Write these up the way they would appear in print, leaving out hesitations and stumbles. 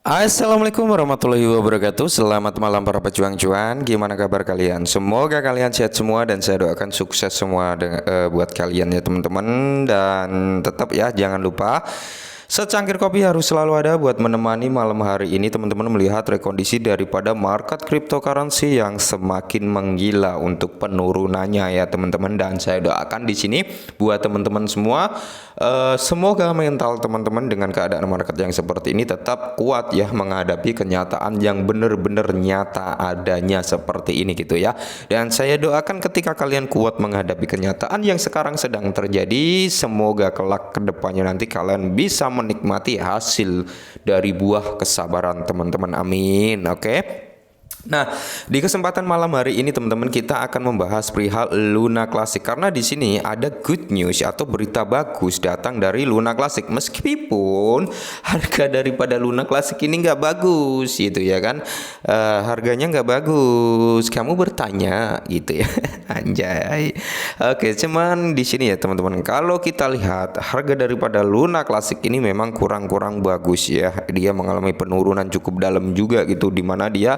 Assalamualaikum warahmatullahi wabarakatuh. Selamat malam para pejuang cuan. Gimana kabar kalian? Semoga kalian sehat semua dan saya doakan sukses semua buat kalian ya teman-teman. Dan tetap ya jangan lupa secangkir kopi harus selalu ada buat menemani malam hari ini teman-teman melihat rekondisi daripada market cryptocurrency yang semakin menggila untuk penurunannya ya teman-teman. Dan saya doakan di sini buat teman-teman semua semoga mental teman-teman dengan keadaan market yang seperti ini tetap kuat ya menghadapi kenyataan yang benar-benar nyata adanya seperti ini gitu ya. Dan saya doakan ketika kalian kuat menghadapi kenyataan yang sekarang sedang terjadi, semoga kelak kedepannya nanti kalian bisa menikmati hasil dari buah kesabaran teman-teman. Amin. Oke. Nah, di kesempatan malam hari ini teman-teman kita akan membahas perihal Luna Classic karena di sini ada good news atau berita bagus datang dari Luna Classic meskipun harga daripada Luna Classic ini nggak bagus gitu ya kan. Harganya nggak bagus. Kamu bertanya gitu ya. Anjay. Oke, cuman di sini ya teman-teman kalau kita lihat harga daripada Luna Classic ini memang kurang-kurang bagus ya. Dia mengalami penurunan cukup dalam juga gitu di mana dia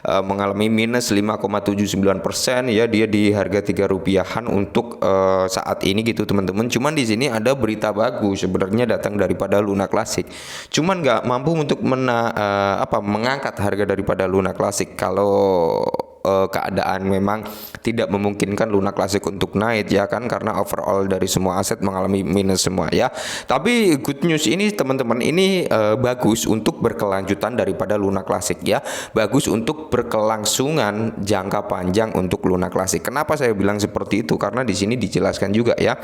mengalami minus 5,79% ya, dia di harga 3 rupiahan untuk saat ini gitu teman-teman. Cuman di sini ada berita bagus sebenarnya datang daripada Luna Classic. Cuman nggak mampu untuk mengangkat harga daripada Luna Classic kalau keadaan memang tidak memungkinkan Luna Classic untuk naik ya kan, karena overall dari semua aset mengalami minus semua ya. Tapi good news ini teman-teman ini bagus untuk berkelanjutan daripada Luna Classic ya. Bagus untuk berkelangsungan jangka panjang untuk Luna Classic. Kenapa saya bilang seperti itu? Karena di sini dijelaskan juga ya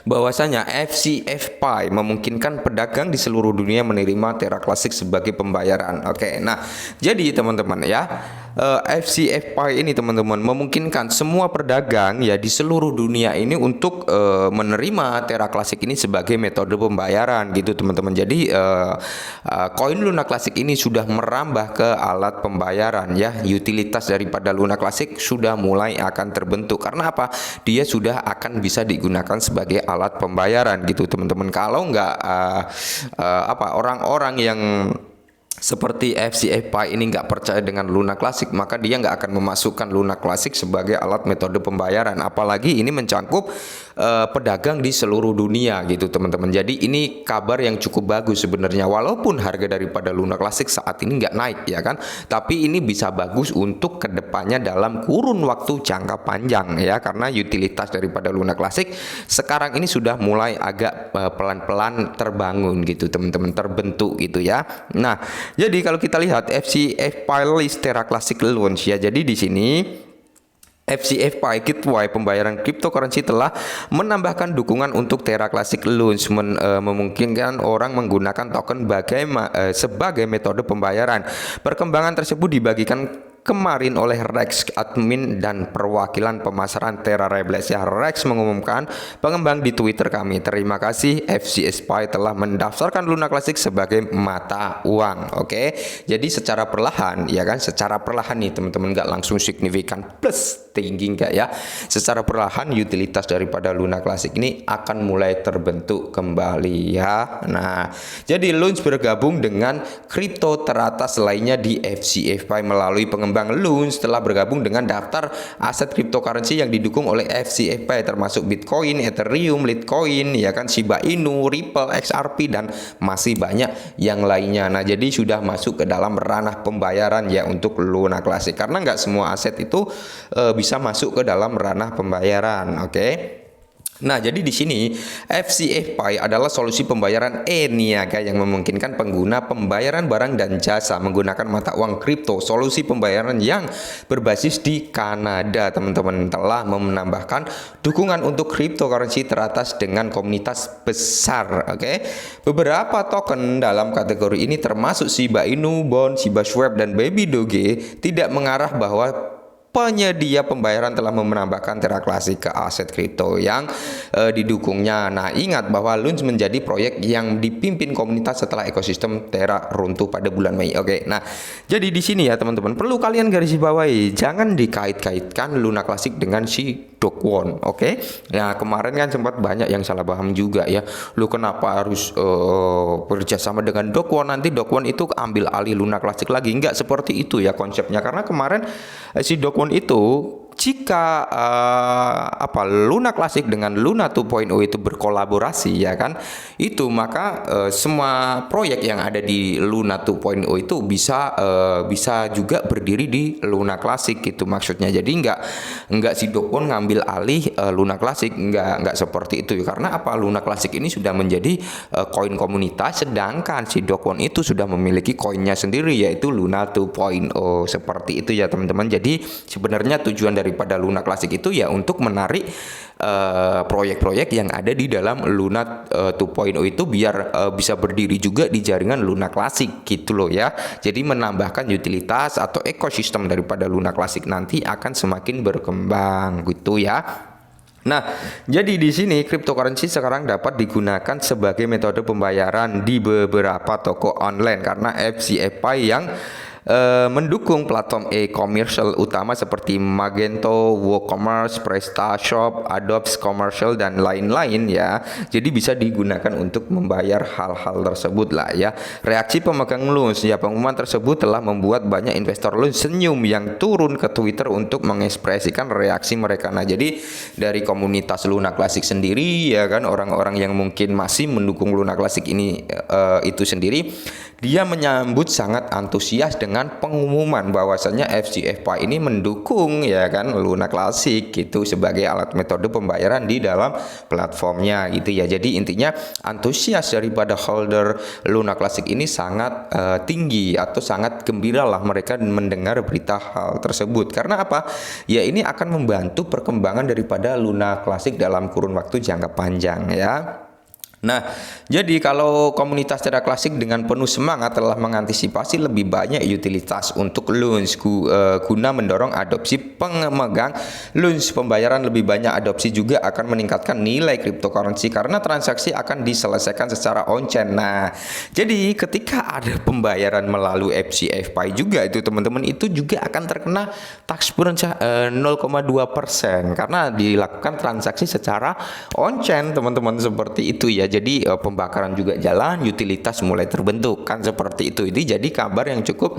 bahwasanya FCFPI memungkinkan pedagang di seluruh dunia menerima Terra Classic sebagai pembayaran. Oke, nah jadi teman-teman ya, FCFPI ini teman-teman memungkinkan semua pedagang ya di seluruh dunia ini untuk menerima Terra Classic ini sebagai metode pembayaran gitu teman-teman. Jadi koin Luna Classic ini sudah merambah ke alat pembayaran ya. Utilitas daripada Luna Classic sudah mulai akan terbentuk. Karena apa? Dia sudah akan bisa digunakan sebagai alat pembayaran gitu teman-teman. Kalau nggak orang-orang yang seperti FCFPI ini nggak percaya dengan Luna Classic, maka dia nggak akan memasukkan Luna Classic sebagai alat metode pembayaran. Apalagi ini mencangkup pedagang di seluruh dunia gitu teman-teman. Jadi ini kabar yang cukup bagus sebenarnya, walaupun harga daripada Luna Classic saat ini nggak naik ya kan, tapi ini bisa bagus untuk kedepannya dalam kurun waktu jangka panjang ya, karena utilitas daripada Luna Classic sekarang ini sudah mulai agak pelan-pelan terbangun gitu teman-teman, terbentuk gitu ya. Nah, jadi kalau kita lihat FCFPI list Terra Classic launch ya. Jadi di sini FCFPI Gateway pembayaran cryptocurrency telah menambahkan dukungan untuk Terra Classic launch, memungkinkan orang menggunakan token sebagai metode pembayaran. Perkembangan tersebut dibagikan kemarin oleh Rex, admin dan perwakilan pemasaran Terra Rebels ya. Rex mengumumkan pengembang di Twitter kami, terima kasih FCFPI telah mendaftarkan Luna Classic sebagai mata uang. Oke, jadi secara perlahan ya kan, secara perlahan nih teman-teman, nggak langsung signifikan plus tinggi enggak ya. Secara perlahan utilitas daripada Luna Classic ini akan mulai terbentuk kembali ya. Nah, jadi launch bergabung dengan kripto teratas lainnya di FCFPI melalui pengembang launch telah bergabung dengan daftar aset cryptocurrency yang didukung oleh FCFPI termasuk Bitcoin, Ethereum, Litecoin ya kan, Shiba Inu, Ripple, XRP dan masih banyak yang lainnya. Nah, jadi sudah masuk ke dalam ranah pembayaran ya untuk Luna Classic, karena nggak semua aset itu bisa masuk ke dalam ranah pembayaran. Oke. Nah, jadi di sini FCFPI adalah solusi pembayaran e-niaga yang memungkinkan pengguna pembayaran barang dan jasa menggunakan mata uang kripto. Solusi pembayaran yang berbasis di Kanada, teman-teman, telah menambahkan dukungan untuk cryptocurrency teratas dengan komunitas besar. Oke. Beberapa token dalam kategori ini termasuk Shiba Inu, Bond, Shiba Swap dan Baby Doge tidak mengarah bahwa penyedia pembayaran telah menambahkan Terra Classic ke aset kripto yang didukungnya. Nah, ingat bahwa Loons menjadi proyek yang dipimpin komunitas setelah ekosistem Terra runtuh pada bulan Mei. Oke, nah jadi di sini ya teman-teman, perlu kalian garis bawahi, jangan dikait-kaitkan Luna Classic dengan si Do Kwon. Oke, nah kemarin kan sempat banyak yang salah paham juga ya. Lu kenapa harus bekerja sama dengan Do Kwon? Nanti Do Kwon itu ambil alih Luna Classic lagi? Enggak seperti itu ya konsepnya, karena kemarin si Do Kwon itu jika Luna Classic dengan Luna 2.0 itu berkolaborasi ya kan, itu maka semua proyek yang ada di Luna 2.0 itu bisa juga berdiri di Luna Classic gitu maksudnya. Jadi enggak si Do Kwon ngambil alih Luna Classic, enggak seperti itu karena Luna Classic ini sudah menjadi koin komunitas, sedangkan si Do Kwon itu sudah memiliki koinnya sendiri yaitu Luna 2.0 seperti itu ya teman-teman. Jadi sebenarnya tujuan daripada Luna Classic itu ya untuk menarik proyek-proyek yang ada di dalam Luna 2.0 itu biar bisa berdiri juga di jaringan Luna Classic gitu loh ya. Jadi menambahkan utilitas atau ekosistem daripada Luna Classic nanti akan semakin berkembang gitu ya. Nah, jadi di sini cryptocurrency sekarang dapat digunakan sebagai metode pembayaran di beberapa toko online karena FCFI yang mendukung platform e-commerce utama seperti Magento, WooCommerce, PrestaShop, Adobe Commercial dan lain-lain ya. Jadi bisa digunakan untuk membayar hal-hal tersebut lah ya. Reaksi pemegang Loons ya, pengumuman tersebut telah membuat banyak investor Loons senyum yang turun ke Twitter untuk mengekspresikan reaksi mereka. Nah, jadi dari komunitas Luna Classic sendiri ya kan, orang-orang yang mungkin masih mendukung Luna Classic ini itu sendiri, dia menyambut sangat antusias dengan pengumuman bahwasannya FCFI ini mendukung ya kan Luna Classic gitu sebagai alat metode pembayaran di dalam platformnya gitu ya. Jadi intinya antusias daripada holder Luna Classic ini sangat tinggi atau sangat gembira lah mereka mendengar berita hal tersebut. Karena apa? Ya ini akan membantu perkembangan daripada Luna Classic dalam kurun waktu jangka panjang ya. Nah, jadi kalau komunitas Terra Classic dengan penuh semangat telah mengantisipasi lebih banyak utilitas untuk Loons guna mendorong adopsi pemegang Loons. Pembayaran lebih banyak adopsi juga akan meningkatkan nilai cryptocurrency karena transaksi akan diselesaikan secara on-chain. Nah, jadi ketika ada pembayaran melalui FCFI juga itu teman-teman, itu juga akan terkena tax burden 0,2% karena dilakukan transaksi secara on-chain teman-teman, seperti itu ya. Jadi pembakaran juga jalan, utilitas mulai terbentuk kan seperti itu. Ini jadi kabar yang cukup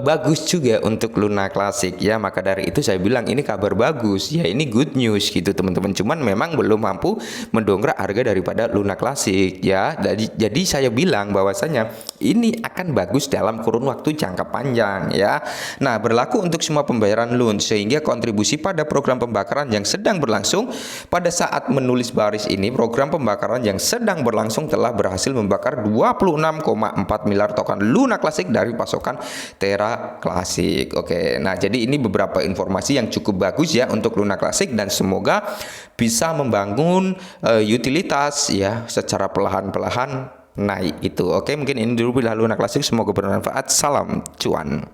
bagus juga untuk Luna Classic ya. Maka dari itu saya bilang ini kabar bagus ya, ini good news gitu teman-teman. Cuman memang belum mampu mendongkrak harga daripada Luna Classic ya. Jadi saya bilang bahwasanya ini akan bagus dalam kurun waktu jangka panjang ya. Nah, berlaku untuk semua pembayaran loan sehingga kontribusi pada program pembakaran yang sedang berlangsung pada saat menulis baris ini, program pembakaran yang sedang berlangsung telah berhasil membakar 26,4 miliar token Luna Classic dari pasokan Terra Classic. Oke, nah jadi ini beberapa informasi yang cukup bagus ya untuk Luna Classic dan semoga bisa membangun utilitas ya secara perlahan-lahan naik itu. Oke, mungkin ini dulu bila Luna Classic, semoga bermanfaat. Salam cuan.